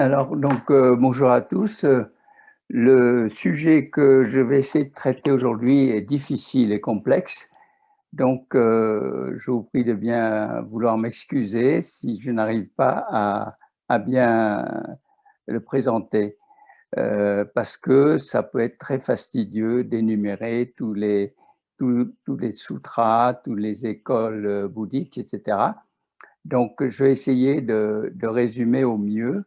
Alors, bonjour à tous. Le sujet que je vais essayer de traiter aujourd'hui est difficile et complexe. Je vous prie de bien vouloir m'excuser si je n'arrive pas à bien le présenter, parce que ça peut être très fastidieux d'énumérer tous les sutras, toutes les écoles bouddhiques, etc. Donc, je vais essayer de résumer au mieux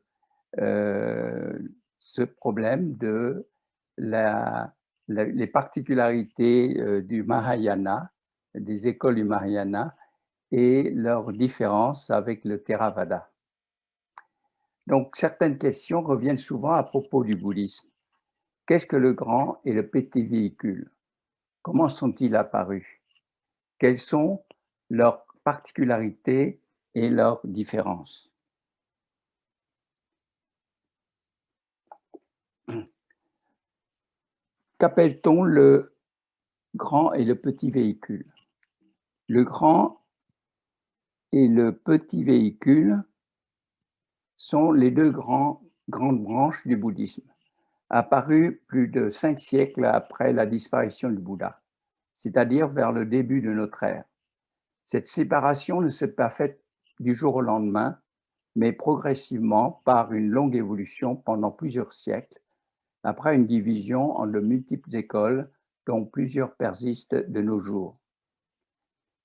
euh, ce problème de les particularités du Mahayana, des écoles du Mahayana et leurs différences avec le Theravada. Donc, certaines questions reviennent souvent à propos du bouddhisme. Qu'est-ce que le grand et le petit véhicule? Comment sont-ils apparus? Quelles sont leurs particularités et leurs différences? Qu'appelle-t-on le grand et le petit véhicule? Le grand et le petit véhicule sont les deux grandes branches du bouddhisme, apparues plus de 5 siècles après la disparition du Bouddha, c'est-à-dire vers le début de notre ère. Cette séparation ne s'est pas faite du jour au lendemain, mais progressivement par une longue évolution pendant plusieurs siècles, après une division en de multiples écoles, dont plusieurs persistent de nos jours.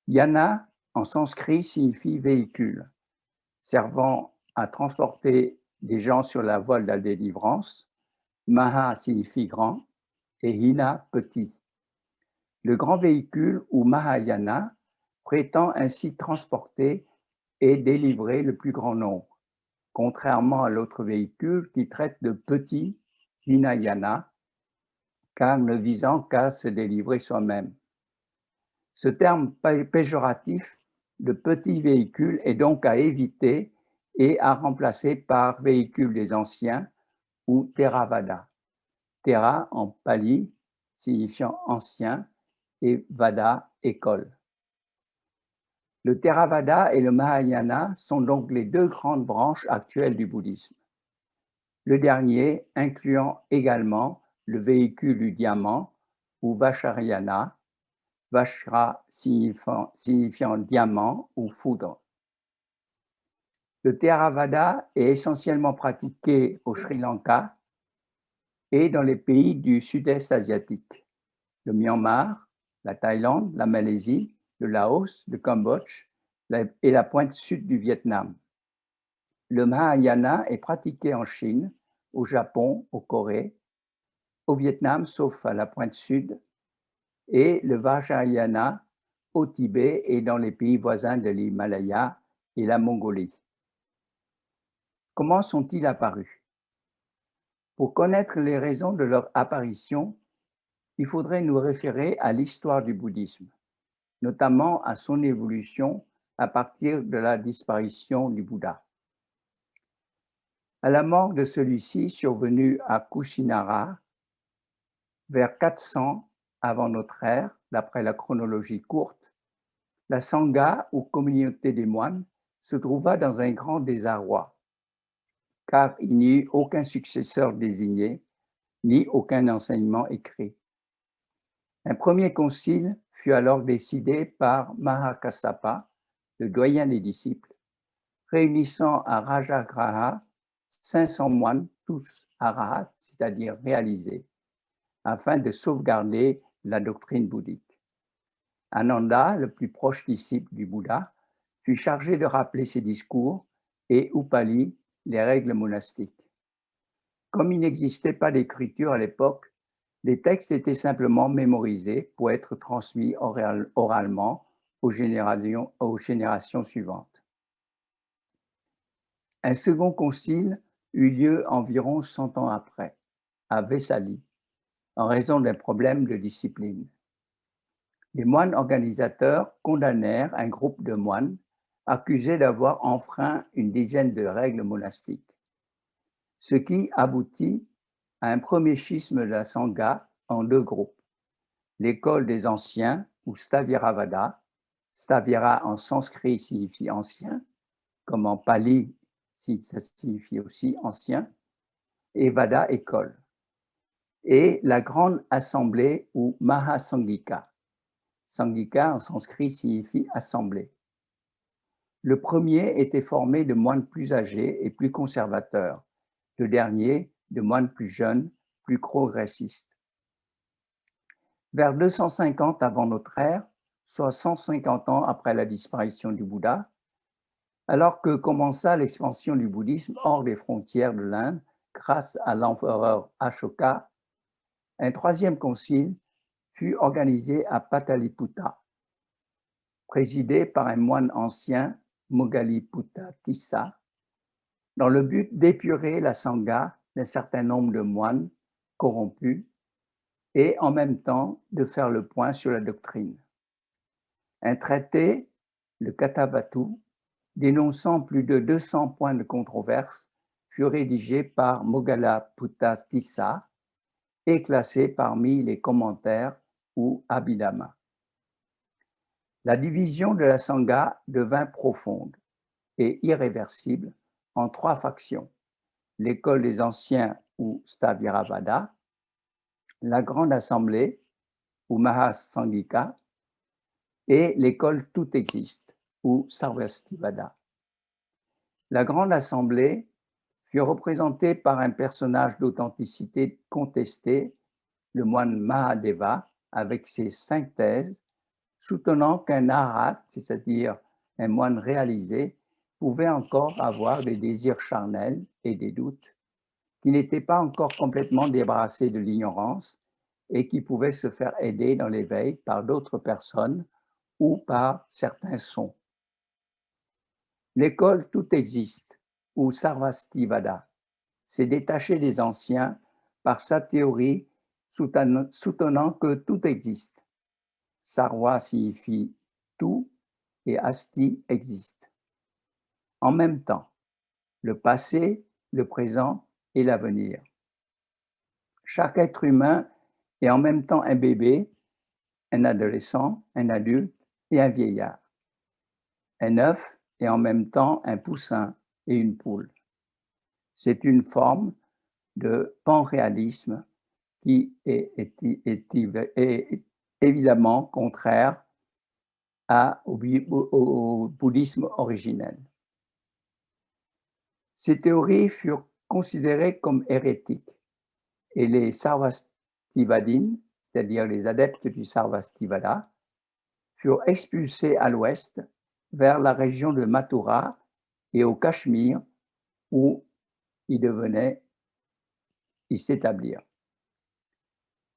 Yana, en sanskrit, signifie véhicule, servant à transporter des gens sur la voie de la délivrance. Maha signifie grand et Hina petit. Le grand véhicule ou Mahayana prétend ainsi transporter et délivrer le plus grand nombre, contrairement à l'autre véhicule qui traite de petit Hinayana, car ne visant qu'à se délivrer soi-même. Ce terme péjoratif de petit véhicule est donc à éviter et à remplacer par véhicule des anciens ou Theravada. Thera en pali signifiant ancien et Vada école. Le Theravada et le Mahayana sont donc les deux grandes branches actuelles du bouddhisme. Le dernier incluant également le véhicule du diamant ou Vajrayana, Vajra signifiant diamant ou foudre. Le Theravada est essentiellement pratiqué au Sri Lanka et dans les pays du sud-est asiatique, le Myanmar, la Thaïlande, la Malaisie, le Laos, le Cambodge et la pointe sud du Vietnam. Le Mahayana est pratiqué en Chine, au Japon, au Corée, au Vietnam, sauf à la pointe sud, et le Vajrayana au Tibet et dans les pays voisins de l'Himalaya et la Mongolie. Comment sont-ils apparus? Pour connaître les raisons de leur apparition, il faudrait nous référer à l'histoire du bouddhisme, notamment à son évolution à partir de la disparition du Bouddha. À la mort de celui-ci, survenue à Kushinara, vers 400 avant notre ère, d'après la chronologie courte, la Sangha, ou communauté des moines, se trouva dans un grand désarroi, car il n'y eut aucun successeur désigné, ni aucun enseignement écrit. Un premier concile fut alors décidé par Mahakassapa, le doyen des disciples, réunissant à Rajagraha 500 moines, tous arahats, c'est-à-dire réalisés, afin de sauvegarder la doctrine bouddhique. Ananda, le plus proche disciple du Bouddha, fut chargé de rappeler ses discours et Upali, les règles monastiques. Comme il n'existait pas d'écriture à l'époque, les textes étaient simplement mémorisés pour être transmis oralement aux générations suivantes. Un second concile eut lieu environ 100 ans après, à Vesali, en raison d'un problème de discipline. Les moines organisateurs condamnèrent un groupe de moines accusés d'avoir enfreint une dizaine de règles monastiques, ce qui aboutit à un premier schisme de la Sangha en deux groupes. L'école des anciens, ou Staviravada, Stavira en sanskrit signifie ancien, comme en pali ça signifie aussi ancien, et Vada, école. Et la grande assemblée ou Mahasanghika. Sanghika en sanskrit signifie assemblée. Le premier était formé de moines plus âgés et plus conservateurs, le dernier de moines plus jeunes, plus progressistes. Vers 250 avant notre ère, soit 150 ans après la disparition du Bouddha, alors que commença l'expansion du bouddhisme hors des frontières de l'Inde grâce à l'empereur Ashoka, un troisième concile fut organisé à Pataliputta, présidé par un moine ancien, Moggaliputta Tissa, dans le but d'épurer la sangha d'un certain nombre de moines corrompus et en même temps de faire le point sur la doctrine. Un traité, le Katavatu, dénonçant plus de 200 points de controverse, fut rédigé par Moggaliputta Tissa et classé parmi les commentaires ou Abhidhamma. La division de la Sangha devint profonde et irréversible en trois factions: l'école des anciens ou Sthaviravada, la grande assemblée ou Mahasanghika et l'école Tout existe ou Sarvastivada. La grande assemblée fut représentée par un personnage d'authenticité contestée, le moine Mahadeva, avec ses 5 thèses, soutenant qu'un arhat, c'est-à-dire un moine réalisé, pouvait encore avoir des désirs charnels et des doutes, qui n'étaient pas encore complètement débarrassés de l'ignorance et qui pouvaient se faire aider dans l'éveil par d'autres personnes ou par certains sons. L'école Tout existe, ou Sarvastivada, s'est détachée des anciens par sa théorie soutenant que tout existe. Sarva signifie tout et Asti existe. En même temps, le passé, le présent et l'avenir. Chaque être humain est en même temps un bébé, un adolescent, un adulte et un vieillard. Un œuf est en même temps un poussin et une poule. C'est une forme de panréalisme qui est évidemment contraire au bouddhisme originel. Ces théories furent considérées comme hérétiques et les Sarvastivadins, c'est-à-dire les adeptes du Sarvastivada, furent expulsés à l'ouest vers la région de Mathura et au Cachemire où ils devenaient y s'établir.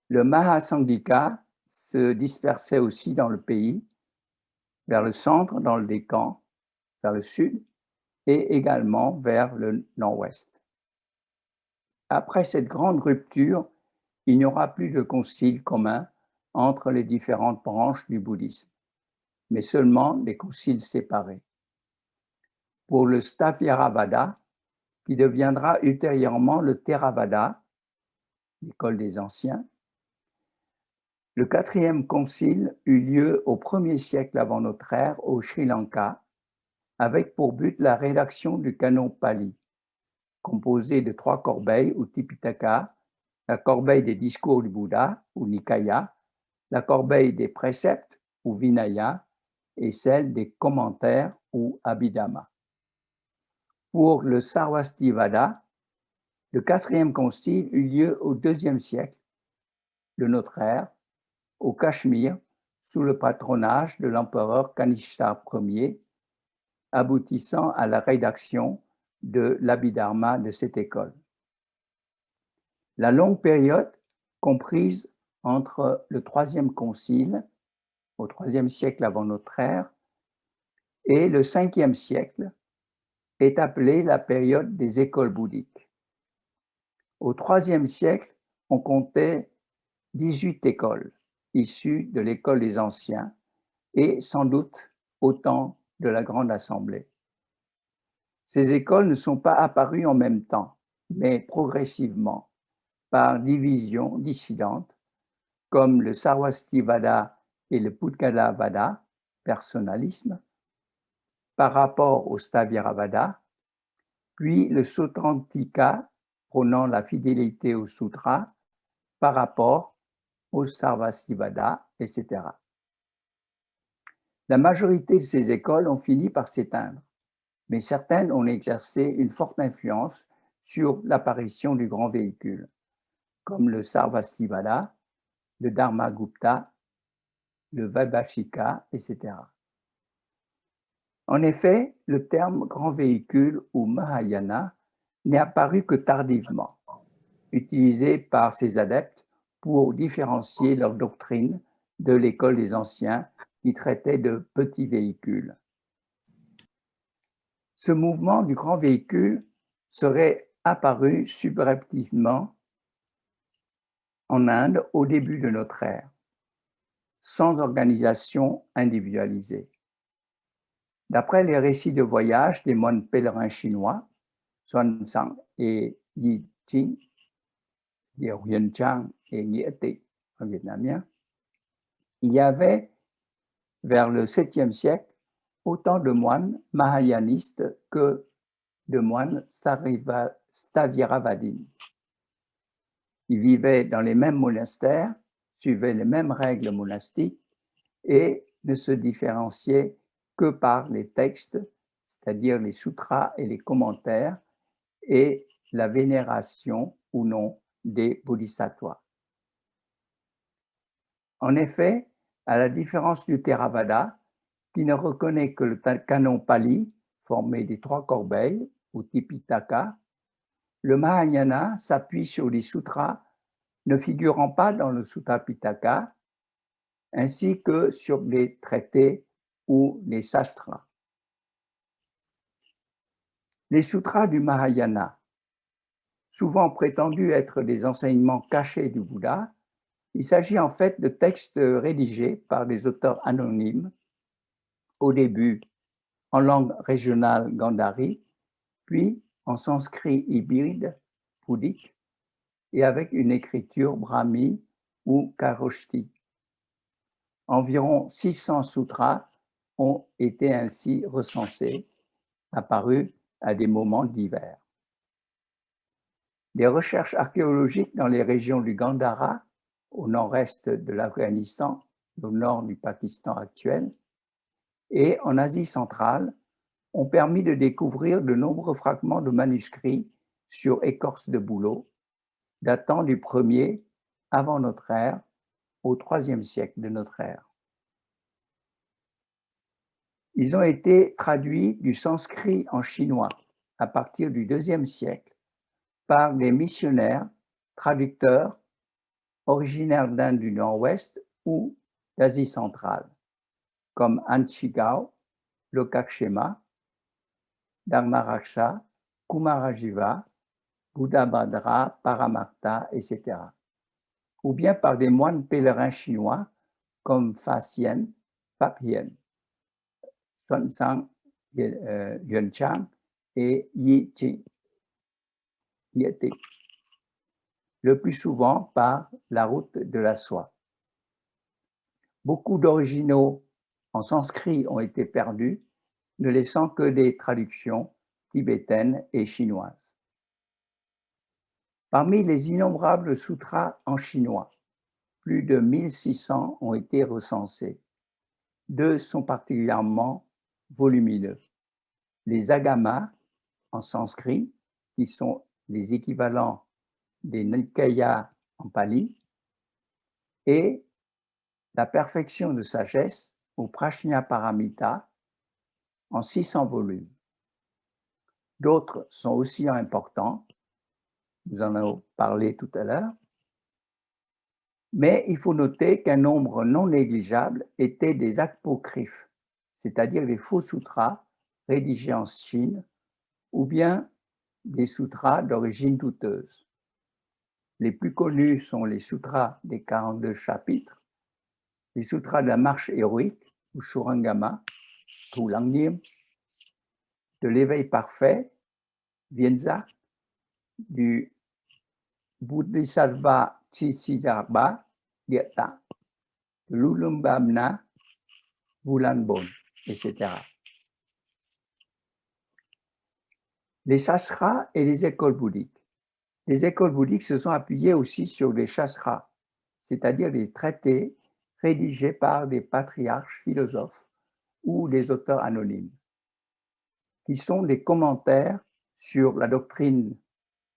Le Mahasanghika se dispersait aussi dans le pays, vers le centre, dans le Décan, vers le sud, et également vers le nord-ouest. Après cette grande rupture, il n'y aura plus de concile commun entre les différentes branches du bouddhisme, mais seulement des conciles séparés. Pour le Sthaviravada, qui deviendra ultérieurement le Theravada, l'école des anciens, le 4e concile eut lieu au 1er siècle avant notre ère au Sri Lanka, avec pour but la rédaction du canon Pali, composé de 3 corbeilles ou Tipitaka, la corbeille des discours du Bouddha ou Nikaya, la corbeille des préceptes ou Vinaya et celle des commentaires ou Abhidhamma. Pour le Sarvastivada, le 4e concile eut lieu au 2e siècle de notre ère, au Cachemire, sous le patronage de l'empereur Kanishka Ier, aboutissant à la rédaction de l'Abhidharma de cette école. La longue période comprise entre le 3e concile, au 3e siècle avant notre ère, et le 5e siècle, est appelée la période des écoles bouddhiques. Au 3e siècle, on comptait 18 écoles issues de l'école des anciens et sans doute autant de la Grande Assemblée. Ces écoles ne sont pas apparues en même temps, mais progressivement, par divisions dissidentes, comme le Sarvastivada et le Pudgalavada, personnalisme, par rapport au Sthaviravada, puis le Sutrantika, prônant la fidélité au sutra par rapport au Sarvastivada, etc. La majorité de ces écoles ont fini par s'éteindre, mais certaines ont exercé une forte influence sur l'apparition du grand véhicule, comme le Sarvastivada, le Dharmagupta, le Vaibhashika, etc. En effet, le terme grand véhicule ou Mahayana n'est apparu que tardivement, utilisé par ses adeptes pour différencier leur doctrine de l'école des anciens qui traitait de petits véhicules. Ce mouvement du grand véhicule serait apparu subrepticement en Inde au début de notre ère, sans organisation individualisée. D'après les récits de voyage des moines pèlerins chinois, Xuanzang et Yi Jing, Huyền Trang et Nghĩa Tị en vietnamien, il y avait, vers le 7e siècle, autant de moines mahayanistes que de moines Staviravadin. Ils vivaient dans les mêmes monastères, suivaient les mêmes règles monastiques et ne se différenciaient que par les textes, c'est-à-dire les sutras et les commentaires, et la vénération ou non des bodhisattvas. En effet, à la différence du Theravada, qui ne reconnaît que le canon Pali, formé des 3 corbeilles, ou Tipitaka, le Mahayana s'appuie sur les sutras ne figurant pas dans le Sutta Pitaka, ainsi que sur les traités ou les sastras. Les sutras du Mahayana, souvent prétendus être des enseignements cachés du Bouddha, il s'agit en fait de textes rédigés par des auteurs anonymes, au début en langue régionale Gandhari, puis en sanskrit hybride bouddhique et avec une écriture brahmi ou kharoshti. Environ 600 sutras ont été ainsi recensés, apparus à des moments divers. Des recherches archéologiques dans les régions du Gandhara, au nord-est de l'Afghanistan, au nord du Pakistan actuel, et en Asie centrale, ont permis de découvrir de nombreux fragments de manuscrits sur écorce de bouleau, datant du 1er avant notre ère au 3e siècle de notre ère. Ils ont été traduits du sanskrit en chinois à partir du 2e siècle par des missionnaires, traducteurs originaires d'Inde du Nord-Ouest ou d'Asie centrale, comme Anchigao, Lokakshema, Dharmaraksha, Kumarajiva, Buddhabhadra, Paramartha, etc. Ou bien par des moines pèlerins chinois comme Fa Xian, Fap Hien, Xuanzang, Yuan Chang et Yi Jing, le plus souvent par la route de la soie. Beaucoup d'originaux en sanskrit ont été perdus, ne laissant que des traductions tibétaines et chinoises. Parmi les innombrables sutras en chinois, plus de 1600 ont été recensés. 2 sont particulièrement volumineux. Les agamas en sanskrit, qui sont les équivalents des Nikaya en pali, et la perfection de sagesse ou Prajnaparamita en 600 volumes. D'autres sont aussi importants, nous en avons parlé tout à l'heure, mais il faut noter qu'un nombre non négligeable étaient des apocryphes, c'est-à-dire des faux sutras rédigés en Chine ou bien des sutras d'origine douteuse. Les plus connus sont les sutras des 42 chapitres, les sutras de la marche héroïque, ou Shurangama, ou Langnim, de l'éveil parfait, Vienza, du Bodhisattva Chisisarba, Dieta, de Lulumbamna, Bulanbon, etc. Les shastras et les écoles bouddhiques. Les écoles bouddhiques se sont appuyées aussi sur les shastras, c'est-à-dire les traités rédigés par des patriarches philosophes ou des auteurs anonymes, qui sont des commentaires sur la doctrine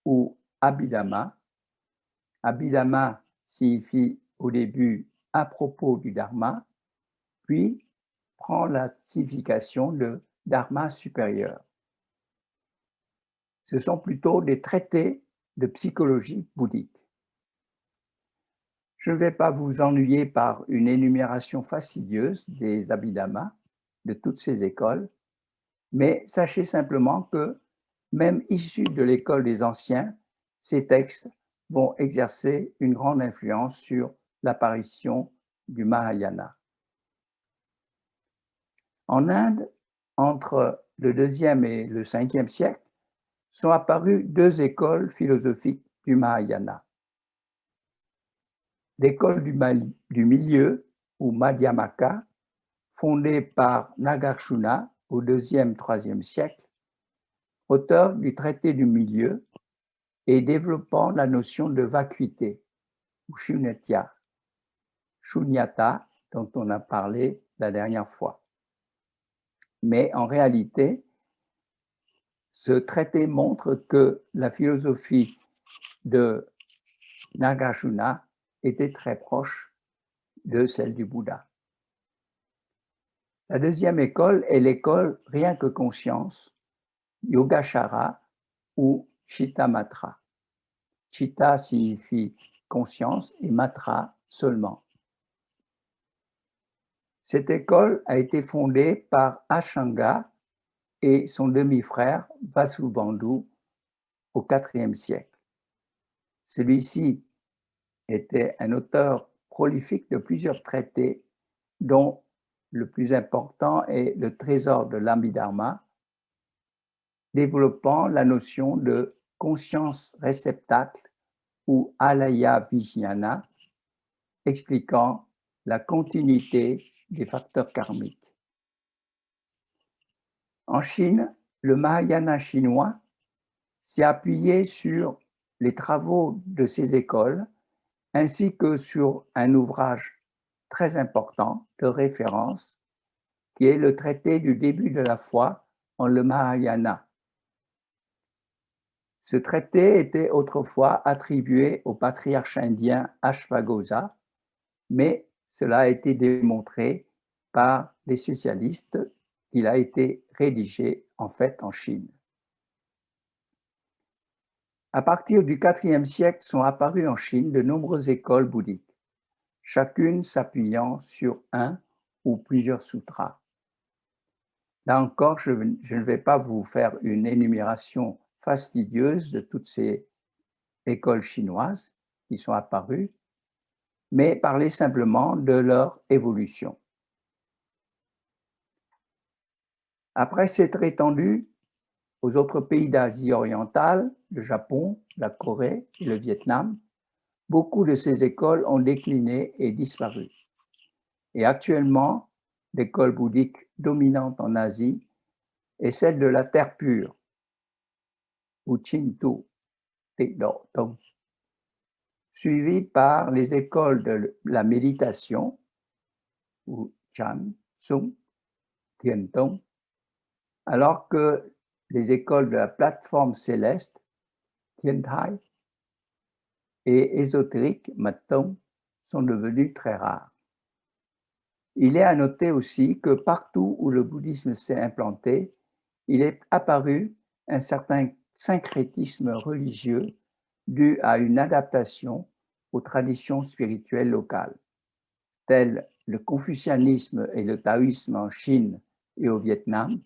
ou Abhidhamma. Abhidhamma signifie au début à propos du Dharma, puis prend la signification de Dharma supérieur. Ce sont plutôt des traités de psychologie bouddhique. Je ne vais pas vous ennuyer par une énumération fastidieuse des Abhidhammas de toutes ces écoles, mais sachez simplement que, même issus de l'école des anciens, ces textes vont exercer une grande influence sur l'apparition du Mahayana. En Inde, entre le 2e et le 5e siècle, sont apparues deux écoles philosophiques du Mahayana. L'école du milieu, ou Madhyamaka, fondée par Nagarjuna au 2e-3e siècle, auteur du traité du milieu et développant la notion de vacuité, ou shunyata, dont on a parlé la dernière fois. Mais en réalité, ce traité montre que la philosophie de Nagarjuna était très proche de celle du Bouddha. La deuxième école est l'école rien que conscience, Yogacara ou Chittamatra. Chitta signifie conscience et matra seulement. Cette école a été fondée par Ashanga et son demi-frère Vasubandhu au IVe siècle. Celui-ci était un auteur prolifique de plusieurs traités, dont le plus important est le Trésor de l'Abhidharma, développant la notion de conscience réceptacle ou alaya vijnana, expliquant la continuité des facteurs karmiques. En Chine, le Mahayana chinois s'est appuyé sur les travaux de ces écoles ainsi que sur un ouvrage très important de référence qui est le traité du début de la foi en le Mahayana. Ce traité était autrefois attribué au patriarche indien Ashvaghosha, mais cela a été démontré par les spécialistes qu'il a été rédigé en fait en Chine. À partir du IVe siècle sont apparues en Chine de nombreuses écoles bouddhiques, chacune s'appuyant sur un ou plusieurs sutras. Là encore, je ne vais pas vous faire une énumération fastidieuse de toutes ces écoles chinoises qui sont apparues, mais parler simplement de leur évolution. Après s'être étendue aux autres pays d'Asie orientale, le Japon, la Corée et le Vietnam, beaucoup de ces écoles ont décliné et disparu. Et actuellement, l'école bouddhique dominante en Asie est celle de la terre pure, ou Chintu Tikdo Tong, suivie par les écoles de la méditation, ou Chan, Sung, Tien Tong, alors que les écoles de la plateforme céleste, Tien Thai, et ésotérique, Mat Tong, sont devenues très rares. Il est à noter aussi que partout où le bouddhisme s'est implanté, il est apparu un certain syncrétisme religieux dû à une adaptation aux traditions spirituelles locales, telles le confucianisme et le taoïsme en Chine et au Vietnam,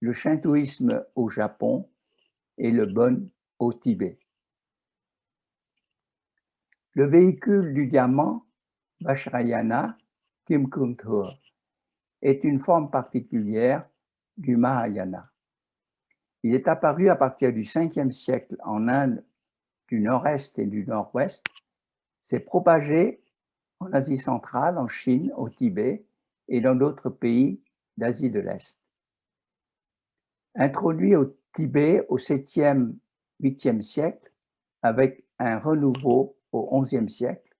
le shintoïsme au Japon et le Bon au Tibet. Le véhicule du diamant, Vajrayana Kimkumthur, est une forme particulière du Mahayana. Il est apparu à partir du 5e siècle en Inde du nord-est et du nord-ouest, s'est propagé en Asie centrale, en Chine, au Tibet et dans d'autres pays d'Asie de l'Est. Introduit au Tibet au 7e, 8e siècle, avec un renouveau au 11e siècle.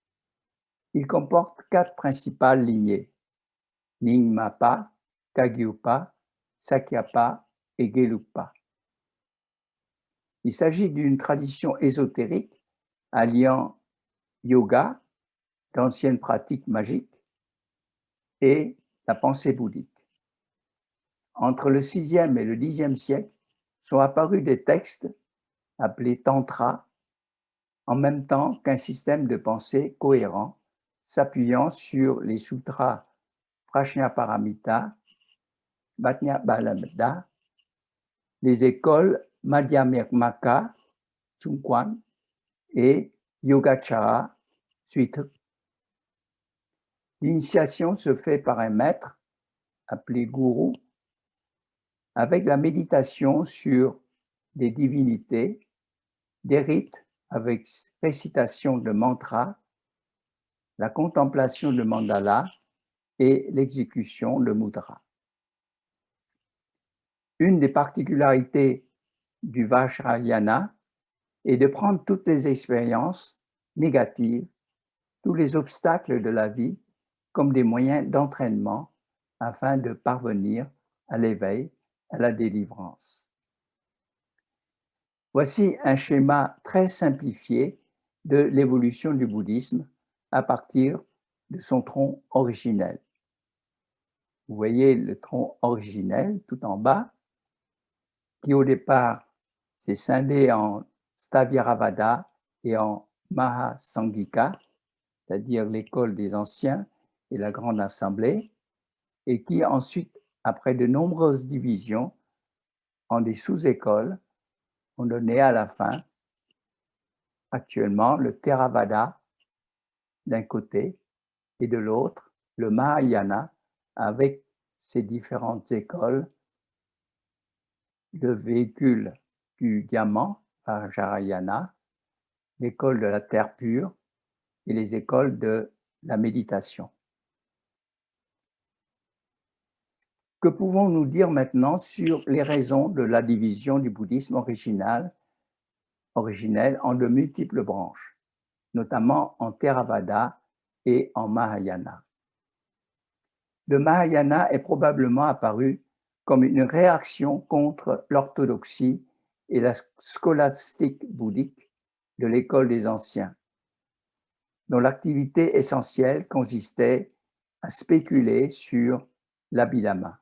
Il comporte 4 principales lignées, Nyingma-pa, Kagyupa, Sakyapa et Gelugpa. Il s'agit d'une tradition ésotérique alliant yoga, d'anciennes pratiques magiques, et la pensée bouddhique. Entre le 6e et le 10e siècle sont apparus des textes appelés Tantra, en même temps qu'un système de pensée cohérent s'appuyant sur les sutras Prajnaparamita, Vajrasamhita, les écoles Madhyamaka, Chungkwan et Yogacara, Suituk. L'initiation se fait par un maître appelé gourou, avec la méditation sur des divinités, des rites avec récitation de mantras, la contemplation de mandala et l'exécution de mudra. Une des particularités du Vajrayana est de prendre toutes les expériences négatives, tous les obstacles de la vie comme des moyens d'entraînement afin de parvenir à l'éveil, à la délivrance. Voici un schéma très simplifié de l'évolution du bouddhisme à partir de son tronc originel. Vous voyez le tronc originel tout en bas, qui au départ s'est scindé en Sthaviravada et en Mahasangika, c'est-à-dire l'école des anciens et la grande assemblée, et qui ensuite, après de nombreuses divisions en des sous-écoles, ont donné à la fin, actuellement, le Theravada d'un côté et de l'autre, le Mahayana avec ses différentes écoles, le véhicule du diamant, Vajrayana, l'école de la terre pure et les écoles de la méditation. Que pouvons-nous dire maintenant sur les raisons de la division du bouddhisme originel en de multiples branches, notamment en Theravada et en Mahayana? Le Mahayana est probablement apparu comme une réaction contre l'orthodoxie et la scolastique bouddhique de l'école des anciens, dont l'activité essentielle consistait à spéculer sur l'abhidhamma.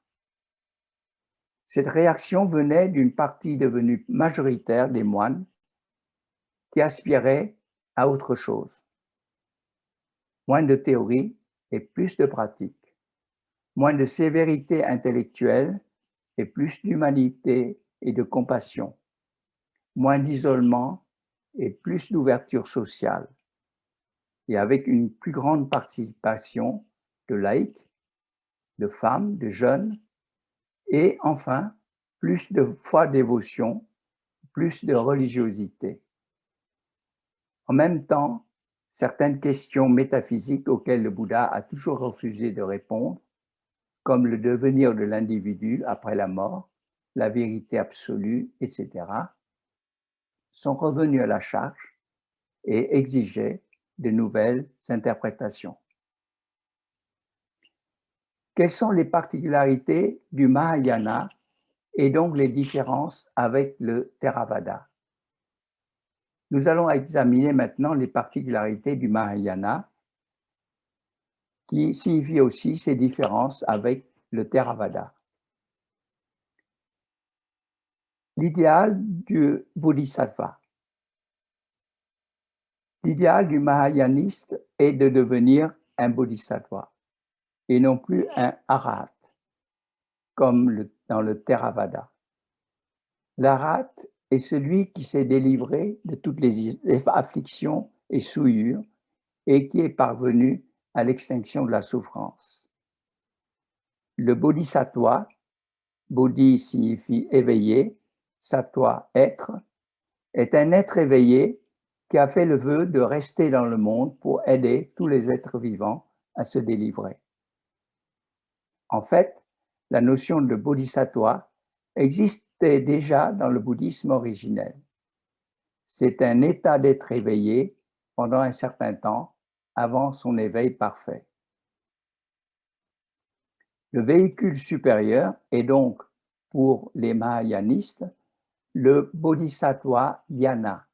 Cette réaction venait d'une partie devenue majoritaire des moines qui aspiraient à autre chose. Moins de théorie et plus de pratique, moins de sévérité intellectuelle et plus d'humanité et de compassion, moins d'isolement et plus d'ouverture sociale, et avec une plus grande participation de laïcs, de femmes, de jeunes, et enfin, plus de foi-dévotion, plus de religiosité. En même temps, certaines questions métaphysiques auxquelles le Bouddha a toujours refusé de répondre, comme le devenir de l'individu après la mort, la vérité absolue, etc., sont revenues à la charge et exigeaient de nouvelles interprétations. Quelles sont les particularités du Mahayana et donc les différences avec le Theravada? Nous allons examiner maintenant les particularités du Mahayana, qui signifient aussi ses différences avec le Theravada. L'idéal du Bodhisattva. L'idéal du Mahayaniste est de devenir un Bodhisattva et non plus un Arhat, comme dans le Theravada. L'Arhat est celui qui s'est délivré de toutes les afflictions et souillures et qui est parvenu à l'extinction de la souffrance. Le Bodhisattva, Bodhi signifie éveillé, Sattva être, est un être éveillé qui a fait le vœu de rester dans le monde pour aider tous les êtres vivants à se délivrer. En fait, la notion de bodhisattva existait déjà dans le bouddhisme originel. C'est un état d'être éveillé pendant un certain temps avant son éveil parfait. Le véhicule supérieur est donc, pour les mahayanistes, le bodhisattva yana,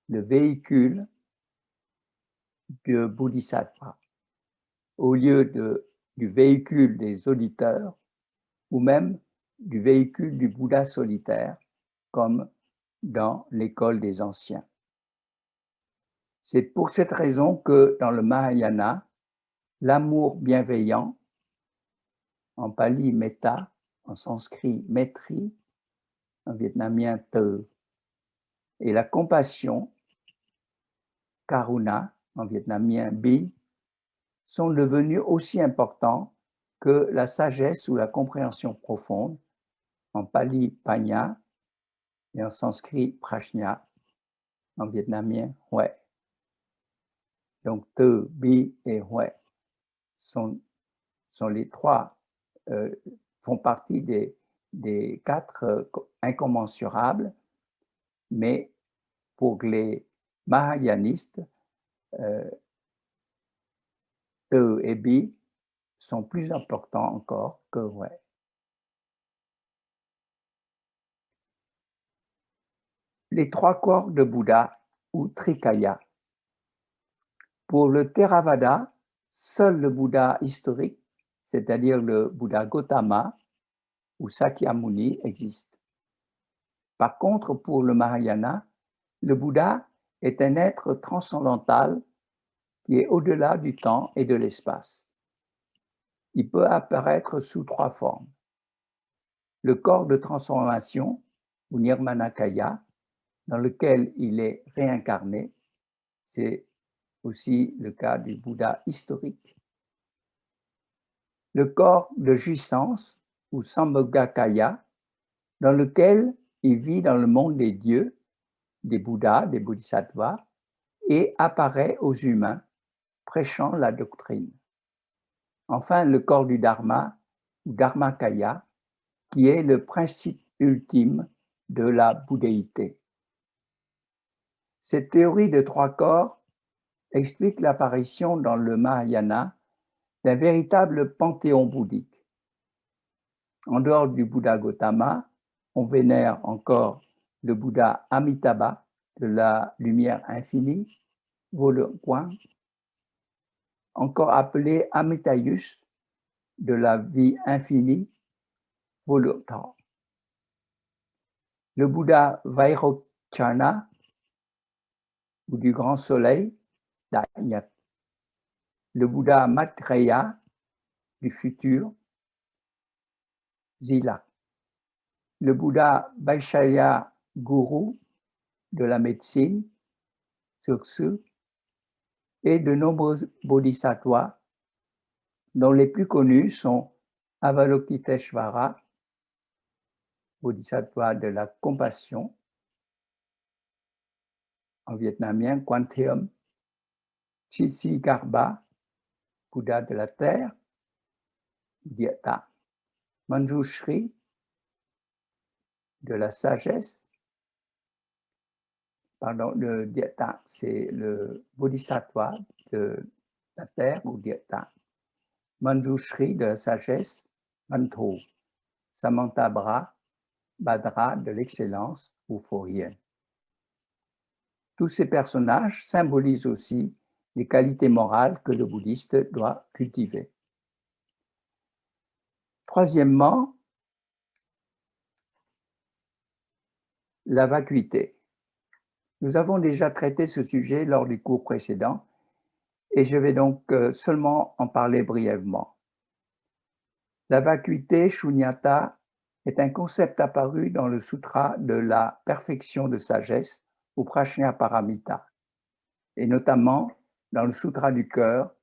le véhicule de bodhisattva, au lieu du véhicule des auditeurs ou même du véhicule du Bouddha solitaire, comme dans l'école des anciens. C'est pour cette raison que dans le Mahayana, l'amour bienveillant, en pali metta, en sanskrit maitri, en vietnamien te, et la compassion, karuna, en vietnamien bi, sont devenus aussi importants que la sagesse ou la compréhension profonde, en pali panya et en sanskrit prajna, en vietnamien huệ. Donc te, bi et huệ sont les trois, font partie des quatre incommensurables, mais pour les mahayanistes, te et bi sont plus importants encore que huệ. Les trois corps de Bouddha ou Trikaya. Pour le Theravada, seul le Bouddha historique, c'est-à-dire le Bouddha Gautama ou Sakyamuni, existe. Par contre, pour le Mahayana, le Bouddha est un être transcendantal qui est au-delà du temps et de l'espace. Il peut apparaître sous trois formes. Le corps de transformation, ou Nirmanakaya, dans lequel il est réincarné, c'est aussi le cas du Bouddha historique. Le corps de jouissance, ou Sambhogakaya, dans lequel il vit dans le monde des dieux, des Bouddhas, des Bodhisattvas, et apparaît aux humains, prêchant la doctrine. Enfin, le corps du Dharma, ou Dharmakaya, qui est le principe ultime de la bouddhéité. Cette théorie de trois corps explique l'apparition dans le Mahayana d'un véritable panthéon bouddhique. En dehors du Bouddha Gautama, on vénère encore le Bouddha Amitabha de la lumière infinie, Volokwan, encore appelé Amitayus de la vie infinie, Volokta. Le Bouddha Vairocana ou du grand soleil, Dayat. Le Bouddha Maitreya du futur, Zila. Le Bouddha Vaishya Guru de la médecine, Sursu, et de nombreux bodhisattvas, dont les plus connus sont Avalokiteshvara, bodhisattva de la compassion, en vietnamien Quantium, Tsitsikarpa, Bouddha de la terre, Dieta, Manjushri, de la sagesse, pardon, le Dieta, c'est le bodhisattva de la terre ou Dieta. Manjushri de la sagesse, Manto, Samantabhadra, Bhadra de l'excellence ou Phorien. Tous ces personnages symbolisent aussi les qualités morales que le bouddhiste doit cultiver. Troisièmement, la vacuité. Nous avons déjà traité ce sujet lors du cours précédent et je vais donc seulement en parler brièvement. La vacuité, shunyata, est un concept apparu dans le sutra de la perfection de sagesse ou Prajnaparamita, et notamment dans le sutra du cœur,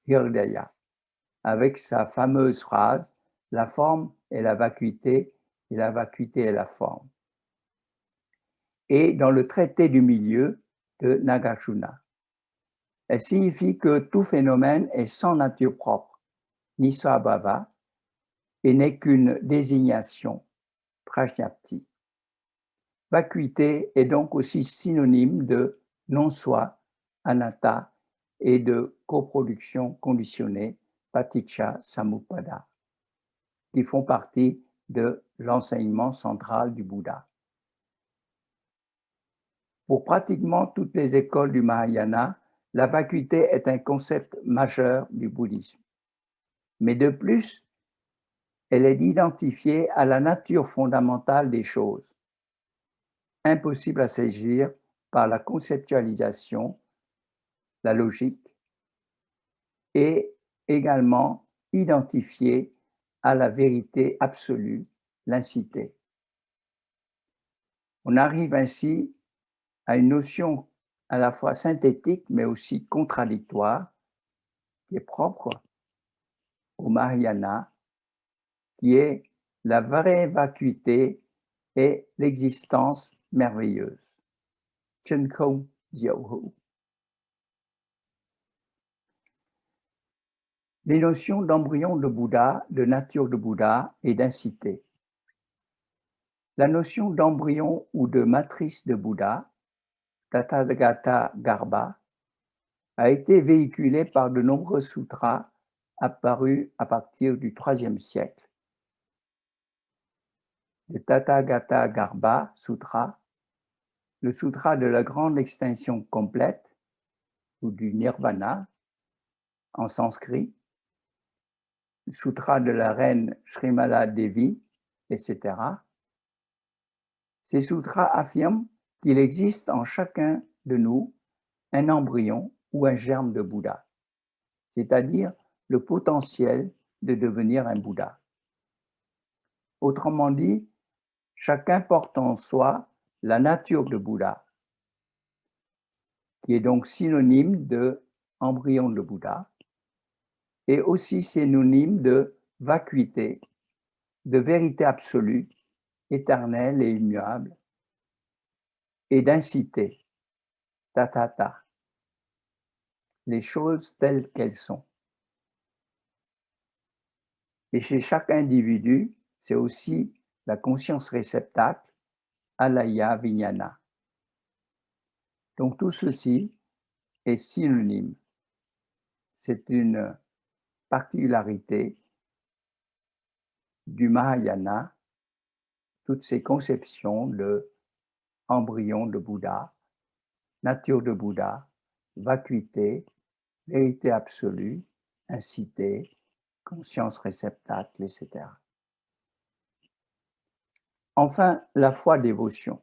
Hridaya, avec sa fameuse phrase « La forme est la vacuité et la vacuité est la forme », et dans le traité du milieu de Nagarjuna. Elle signifie que tout phénomène est sans nature propre, ni svabhava, et n'est qu'une désignation, prajnapti. Vacuité est donc aussi synonyme de non-soi, anatta, et de coproduction conditionnée, paticca samuppada, qui font partie de l'enseignement central du Bouddha. Pour pratiquement toutes les écoles du Mahayana, la vacuité est un concept majeur du bouddhisme. Mais de plus, elle est identifiée à la nature fondamentale des choses, impossible à saisir par la conceptualisation, la logique, et également identifiée à la vérité absolue, l'incité. On arrive ainsi à une notion à la fois synthétique mais aussi contradictoire qui est propre au Mahayana, qui est la vraie vacuité et l'existence merveilleuse. Chân không diệu hữu. Les notions d'embryon de Bouddha, de nature de Bouddha et d'incité. La notion d'embryon ou de matrice de Bouddha, Tathagata Garbha, a été véhiculée par de nombreux sutras apparus à partir du IIIe siècle. Le Tathagata Garbha Sutra, le sutra de la grande extinction complète ou du nirvana en sanskrit, le sutra de la reine Srimala Devi, etc. Ces sutras affirment qu'il existe en chacun de nous un embryon ou un germe de Bouddha, c'est-à-dire le potentiel de devenir un Bouddha. Autrement dit, chacun porte en soi la nature de Bouddha, qui est donc synonyme de embryon de Bouddha, et aussi synonyme de vacuité, de vérité absolue, éternelle et immuable, et d'incité, tatata, les choses telles qu'elles sont. Et chez chaque individu, c'est aussi la conscience réceptacle, alaya vijnana. Donc tout ceci est synonyme. C'est une particularité du Mahayana, toutes ces conceptions de embryon de Bouddha, nature de Bouddha, vacuité, vérité absolue, incité, conscience réceptacle, etc. Enfin, la foi-dévotion.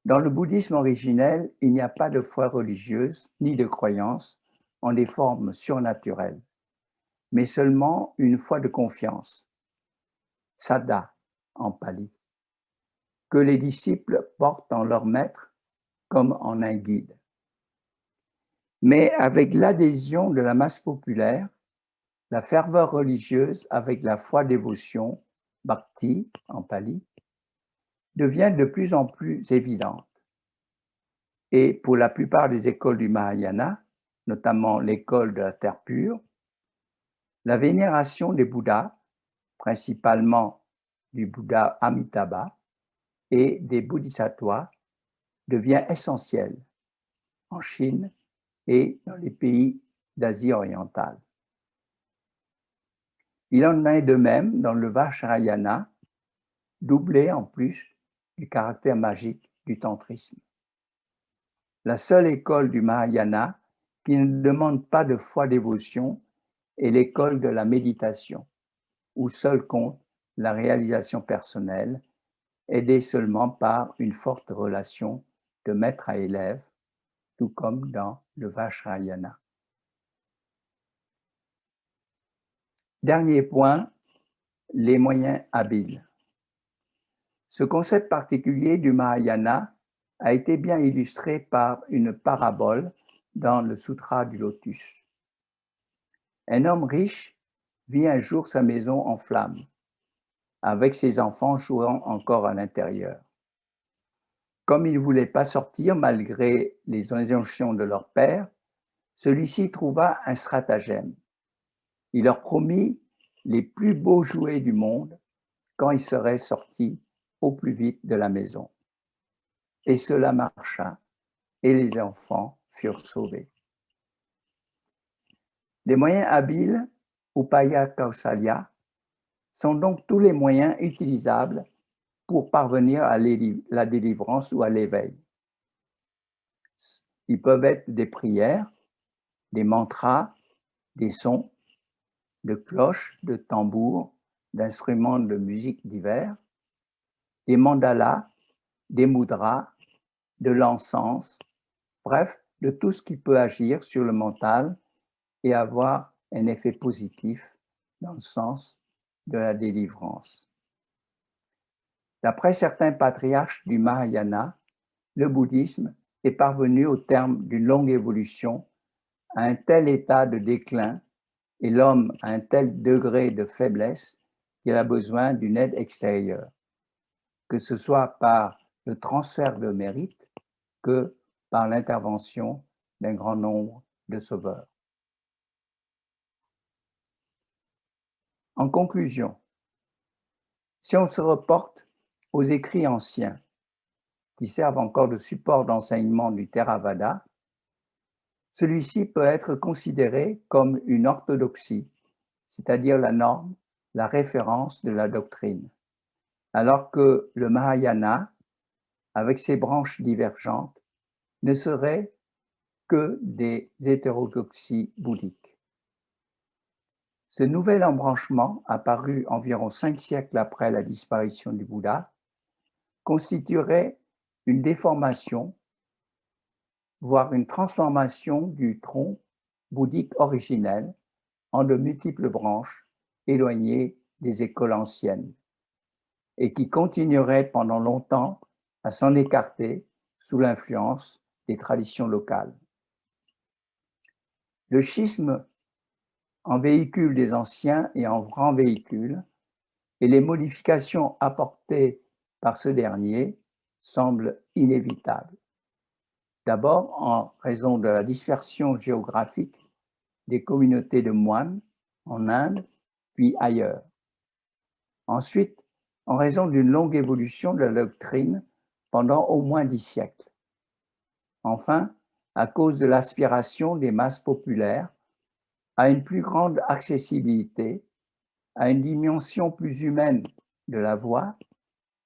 Dans le bouddhisme originel, il n'y a pas de foi religieuse ni de croyance en des formes surnaturelles, mais seulement une foi de confiance, saddha en pali, que les disciples portent en leur maître comme en un guide. Mais avec l'adhésion de la masse populaire, la ferveur religieuse avec la foi-dévotion, bhakti en pali, devient de plus en plus évidente. Et pour la plupart des écoles du Mahayana, notamment l'école de la terre pure, la vénération des Bouddhas, principalement du Bouddha Amitabha et des Bodhisattvas, devient essentielle en Chine et dans les pays d'Asie orientale. Il en est de même dans le Vajrayana, doublé en plus du caractère magique du tantrisme. La seule école du Mahayana qui ne demande pas de foi-dévotion est l'école de la méditation, où seul compte la réalisation personnelle, aidée seulement par une forte relation de maître à élève, tout comme dans le Vajrayana. Dernier point, les moyens habiles. Ce concept particulier du Mahayana a été bien illustré par une parabole dans le Sutra du Lotus. Un homme riche vit un jour sa maison en flammes, avec ses enfants jouant encore à l'intérieur. Comme il ne voulait pas sortir malgré les injonctions de leur père, celui-ci trouva un stratagème. Il leur promit les plus beaux jouets du monde quand il serait sorti au plus vite de la maison. Et cela marcha, et les enfants furent sauvés. Les moyens habiles, upaya kausalya, sont donc tous les moyens utilisables pour parvenir à la délivrance ou à l'éveil. Ils peuvent être des prières, des mantras, des sons, de cloches, de tambours, d'instruments de musique divers, des mandalas, des mudras, de l'encens, bref, de tout ce qui peut agir sur le mental et avoir un effet positif dans le sens de la délivrance. D'après certains patriarches du Mahayana, le bouddhisme est parvenu au terme d'une longue évolution à un tel état de déclin et l'homme à un tel degré de faiblesse qu'il a besoin d'une aide extérieure, que ce soit par le transfert de mérite que par l'intervention d'un grand nombre de sauveurs. En conclusion, si on se reporte aux écrits anciens qui servent encore de support d'enseignement du Theravada, celui-ci peut être considéré comme une orthodoxie, c'est-à-dire la norme, la référence de la doctrine, alors que le Mahayana, avec ses branches divergentes, ne serait que des hétérodoxies bouddhiques. Ce nouvel embranchement, apparu environ 5 siècles après la disparition du Bouddha, constituerait une déformation, voire une transformation du tronc bouddhique originel en de multiples branches éloignées des écoles anciennes et qui continuerait pendant longtemps à s'en écarter sous l'influence des traditions locales. Le schisme en véhicule des anciens et en grands véhicules et les modifications apportées par ce dernier semblent inévitables. D'abord, en raison de la dispersion géographique des communautés de moines en Inde, puis ailleurs. Ensuite, en raison d'une longue évolution de la doctrine pendant au moins 10 siècles. Enfin, à cause de l'aspiration des masses populaires à une plus grande accessibilité, à une dimension plus humaine de la voie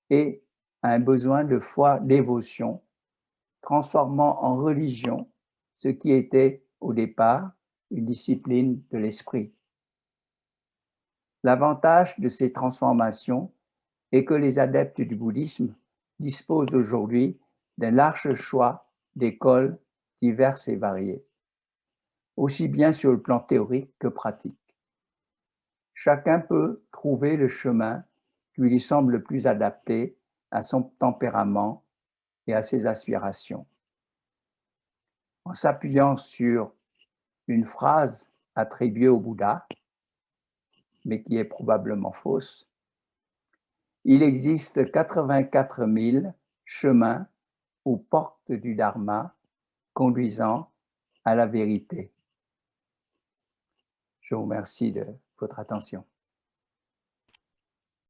et à un besoin de foi, dévotion, transformant en religion ce qui était au départ une discipline de l'esprit. L'avantage de ces transformations est que les adeptes du bouddhisme disposent aujourd'hui d'un large choix d'écoles diverses et variées, aussi bien sur le plan théorique que pratique. Chacun peut trouver le chemin qui lui semble le plus adapté à son tempérament et à ses aspirations. En s'appuyant sur une phrase attribuée au Bouddha, mais qui est probablement fausse, il existe 84 000 chemins ou portes du Dharma conduisant à la vérité. Je vous remercie de votre attention.